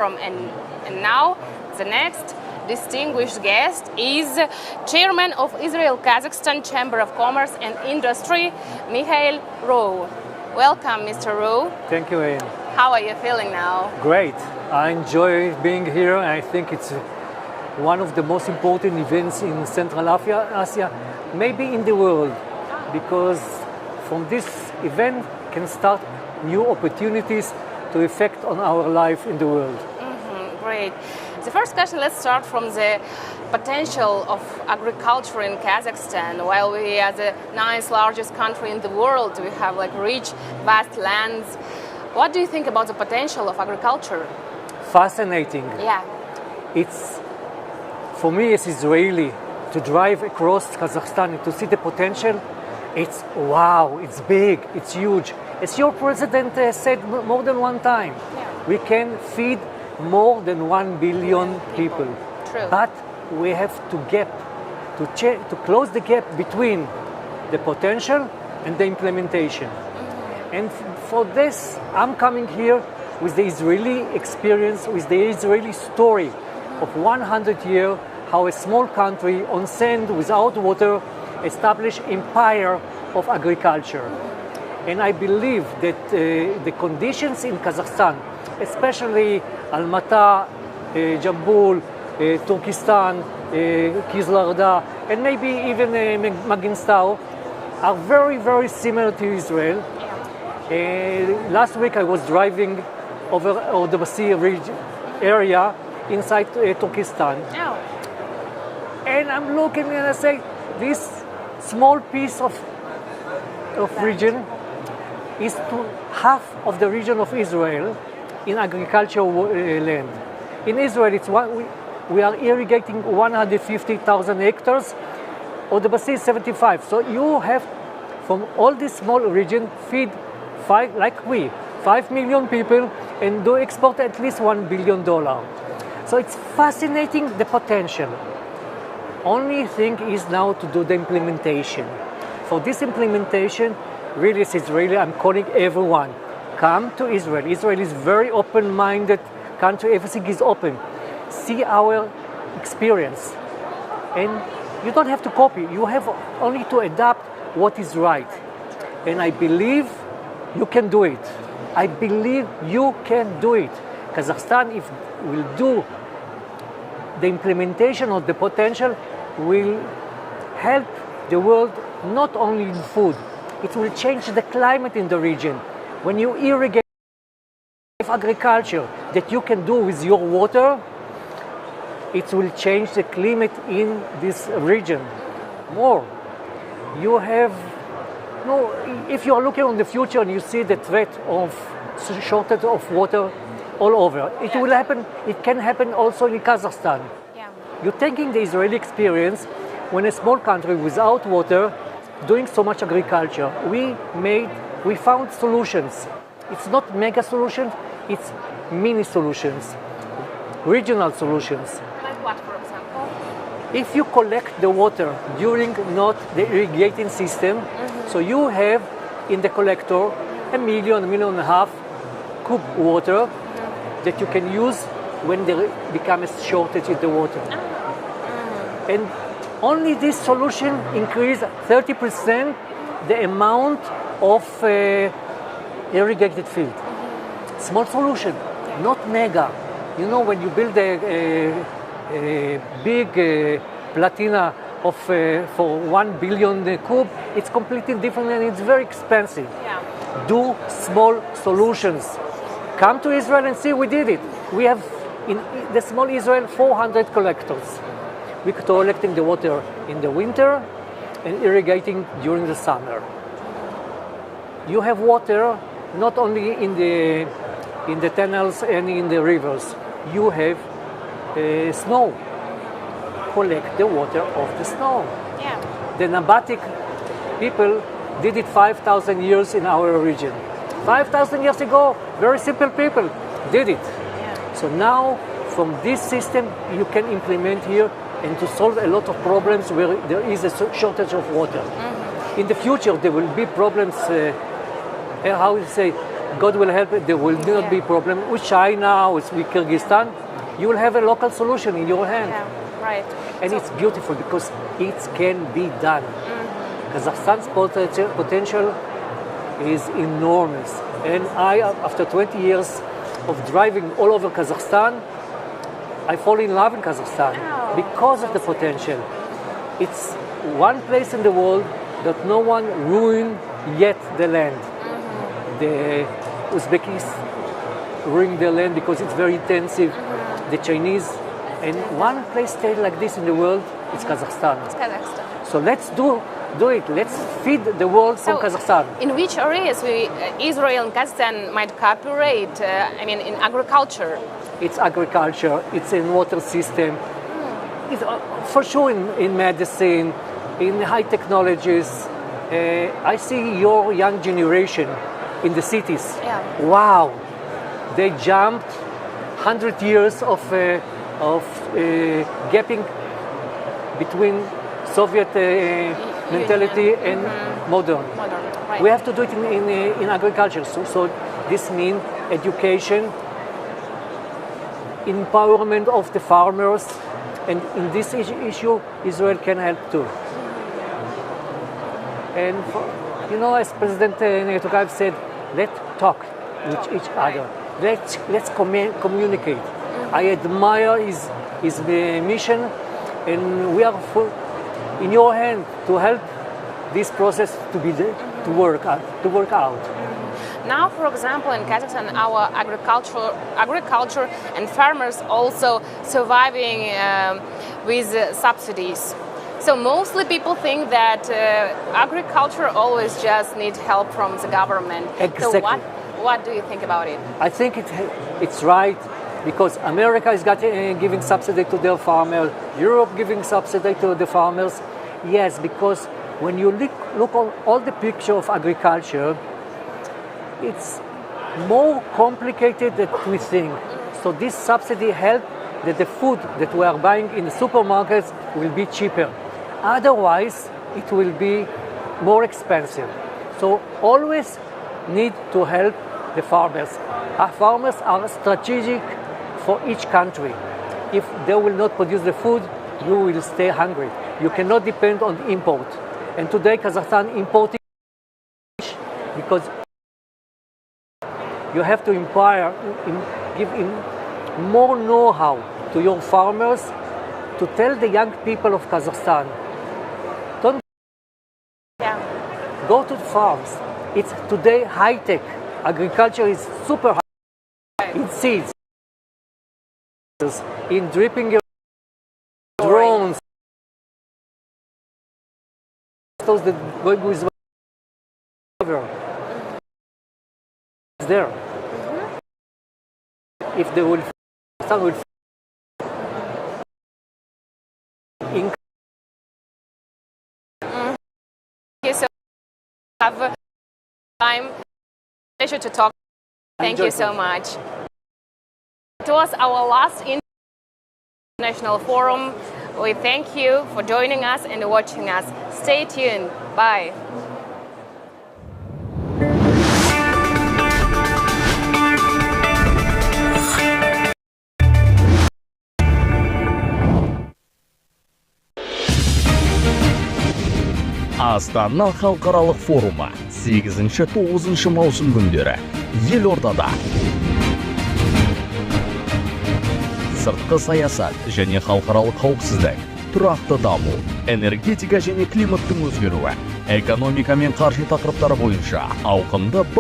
And now the next distinguished guest is Chairman of Israel-Kazakhstan Chamber of Commerce and Industry, Mikhail Rowe. Welcome, Mr. Rowe. Thank you, Ian. How are you feeling now? Great. I enjoy being here. I think it's one of the most important events in Central Asia, maybe in the world, because from this event can start new opportunities to affect on our life in the world. Great. The first question, let's start from the potential of agriculture in Kazakhstan. While we are the ninth largest country in the world, we have like rich, vast lands. What do you think about the potential of agriculture? Fascinating. Yeah. It's, for me as Israeli, to drive across Kazakhstan and to see the potential, it's wow, it's big, it's huge. As your president said more than one time, we can feed more than 1 billion people. True. But we have to close the gap between the potential and the implementation. And for this, I'm coming here with the Israeli experience, with the Israeli story of 100 years, how a small country on sand without water established empire of agriculture. And I believe that the conditions in Kazakhstan, especially Almaty, Jambul, Turkestan, Kizlyarda, and maybe even Maginstau, are very, very similar to Israel. Last week I was driving over the Basi area inside Turkestan. Oh. And I'm looking and I say, this small piece of region is to half of the region of Israel in agricultural land. In Israel, we are irrigating 150,000 hectares, or the Basi is 75. So you have, from all this small region, feed 5 million people and do export at least $1 billion. So it's fascinating, the potential. Only thing is now to do the implementation. For this implementation, really as Israeli, I'm calling everyone, come to Israel. Israel is very open-minded country, everything is open. See our experience. And you don't have to copy, you have only to adapt what is right. And I believe you can do it. I believe you can do it. Kazakhstan, if will do the implementation of the potential, will help the world not only in food, it will change the climate in the region. When you irrigate agriculture that you can do with your water, it will change the climate in this region more. You have, if you are looking on the future and you see the threat of shortage of water all over, it will happen, it can happen also in Kazakhstan. You're taking the Israeli experience when a small country without water doing so much agriculture. We found solutions. It's not mega solutions, it's mini solutions, regional solutions. Like what, for example? If you collect the water during not the irrigating system, so you have in the collector 1 million, 1.5 million cube water that you can use when there becomes a shortage in the water. And only this solution increased 30% the amount of irrigated field. Small solution, not mega. You know, when you build a big platina of for 1 billion cube, it's completely different and it's very expensive. Do small solutions. Come to Israel and see we did it. We have in the small Israel 400 collectors. We're collecting the water in the winter and irrigating during the summer. You have water not only in the tunnels and in the rivers. You have snow. Collect the water of the snow. The Nabatic people did it 5,000 years in our region. 5,000 years ago, very simple people did it. So now, from this system, you can implement here and to solve a lot of problems where there is a shortage of water. In the future, there will be problems, how you say, God will help, there will not be problem with China, with Kyrgyzstan. You will have a local solution in your hand. Yeah, right. And it's beautiful because it can be done. Kazakhstan's potential is enormous. And after 20 years of driving all over Kazakhstan, I fall in love in Kazakhstan because of the potential. It's one place in the world that no one ruined yet the land. The Uzbekis ruined their land because it's very intensive. The Chinese, and one place like this in the world is Kazakhstan. It's Kazakhstan. So let's do it. Let's feed the world from Kazakhstan. In which areas Israel and Kazakhstan might cooperate? In agriculture. It's agriculture. It's in water system. It's, for sure in medicine, in high technologies. I see your young generation in the cities. Yeah. Wow, they jumped 100 years of gapping between Soviet mentality and modern. Right. We have to do it in agriculture. So this means education, empowerment of the farmers, and in this issue, Israel can help too. And as President Tokayev said, let's talk with each other. Let's communicate. I admire his mission, and we are in your hand to help this process to work out. Now, for example, in Kazakhstan, our agriculture and farmers also surviving with subsidies. So mostly people think that agriculture always just needs help from the government. Exactly. So what do you think about it? I think it's right because America is giving subsidy to their farmers, Europe giving subsidy to the farmers. Yes, because when you look at all the picture of agriculture, it's more complicated than we think. So this subsidy helps that the food that we are buying in the supermarkets will be cheaper. Otherwise, it will be more expensive. So always need to help the farmers. Our farmers are strategic for each country. If they will not produce the food, you will stay hungry. You cannot depend on import. And today, Kazakhstan importing because you have to give more know-how to your farmers to tell the young people of Kazakhstan, don't go to the farms. It's today high-tech. Agriculture is super high in seeds, in dripping drones, those that going with there. If they will, some will So have time. Pleasure to talk. Thank you so much. It was our last international forum. We thank you for joining us and watching us. Stay tuned. Bye. Астана халықаралық форумы 8-9 маусым күндері Елордада. Сыртқы саясат және халықаралық қауіпсіздік, тұрақты даму, энергетика және климаттың өзгеруі, экономика мен қаржы тақырыптары бойынша ауқымды